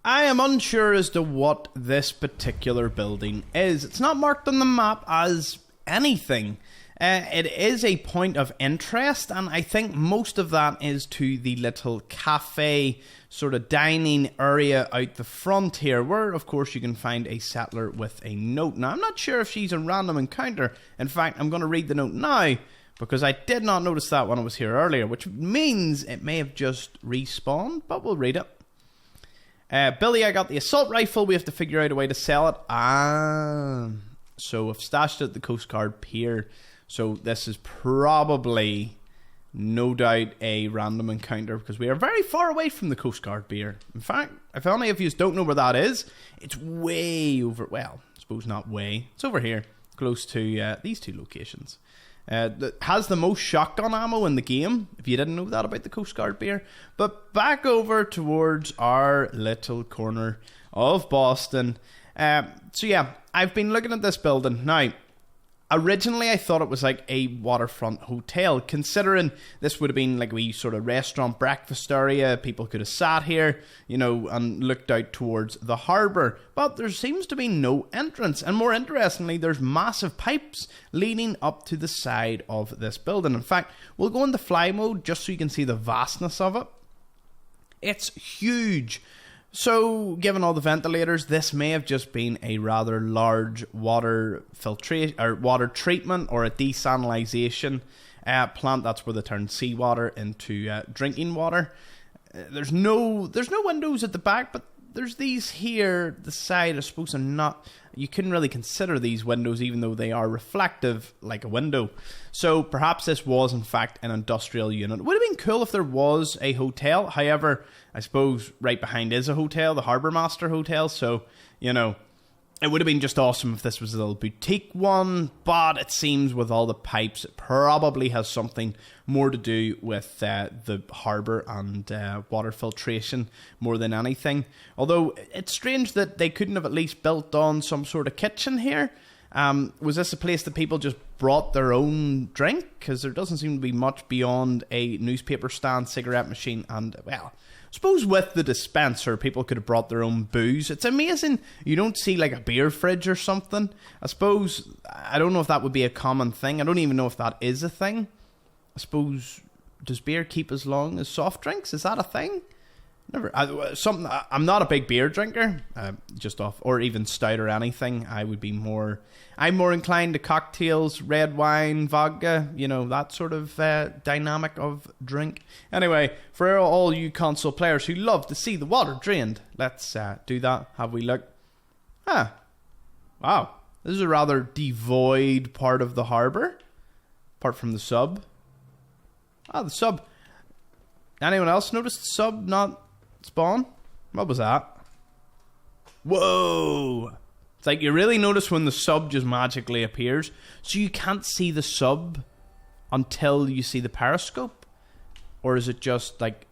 I am unsure as to what this particular building is. It's not marked on the map as anything. It is a point of interest, and I think most of that is to the little cafe sort of dining area out the front here, where of course you can find a settler with a note. Now I'm not sure if she's a random encounter. In fact, I'm going to read the note now, because I did not notice that when I was here earlier, which means it may have just respawned, but we'll read it. Billy, I got the assault rifle. We have to figure out a way to sell it. So I've stashed it at the Coast Guard pier. So this is probably, no doubt, a random encounter, because we are very far away from the Coast Guard pier. In fact, if any of you don't know where that is, it's way over, well, I suppose not way. It's over here, close to these two locations. That has the most shotgun ammo in the game, if you didn't know that about the Coast Guard pier. But back over towards our little corner of Boston. So yeah, I've been looking at this building. Now, originally I thought it was like a waterfront hotel, considering this would have been like a wee sort of restaurant breakfast area. People could have sat here, you know, and looked out towards the harbour. But there seems to be no entrance, and more interestingly, there's massive pipes leading up to the side of this building. In fact, we'll go into fly mode just so you can see the vastness of it. It's huge. So, given all the ventilators, this may have just been a rather large water filtration or water treatment or a desalination plant. That's where they turn seawater into drinking water. There's no windows at the back, but there's these here. The side, I suppose, are not. You couldn't really consider these windows, even though they are reflective like a window. So perhaps this was, in fact, an industrial unit. It would have been cool if there was a hotel. However, I suppose right behind is a hotel, the Harbormaster Hotel. So, you know, it would have been just awesome if this was a little boutique one. But it seems with all the pipes, it probably has something more to do with the harbour and water filtration more than anything. Although it's strange that they couldn't have at least built on some sort of kitchen here. Was this a place that people just brought their own drink? Because there doesn't seem to be much beyond a newspaper stand, cigarette machine, and, well, I suppose with the dispenser, people could have brought their own booze. It's amazing you don't see like a beer fridge or something. I suppose, I don't know if that would be a common thing. I don't even know if that is a thing. I suppose, does beer keep as long as soft drinks? Is that a thing? I'm not a big beer drinker, or even stout or anything. I'm more inclined to cocktails, red wine, vodka, you know, that sort of dynamic of drink. Anyway, for all you console players who love to see the water drained, let's do that. Have we look? Wow, this is a rather devoid part of the harbour, apart from the sub. The sub. Anyone else notice the sub not spawn? What was that? Whoa! It's like you really notice when the sub just magically appears. So you can't see the sub until you see the periscope? Or is it just like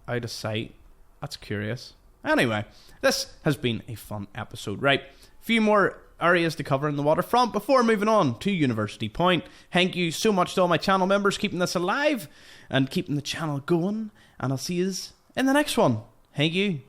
out of sight? That's curious. Anyway, this has been a fun episode. Right, a few more areas to cover in the waterfront before moving on to University Point. Thank you so much to all my channel members keeping this alive and keeping the channel going. And I'll see you in the next one. Thank you.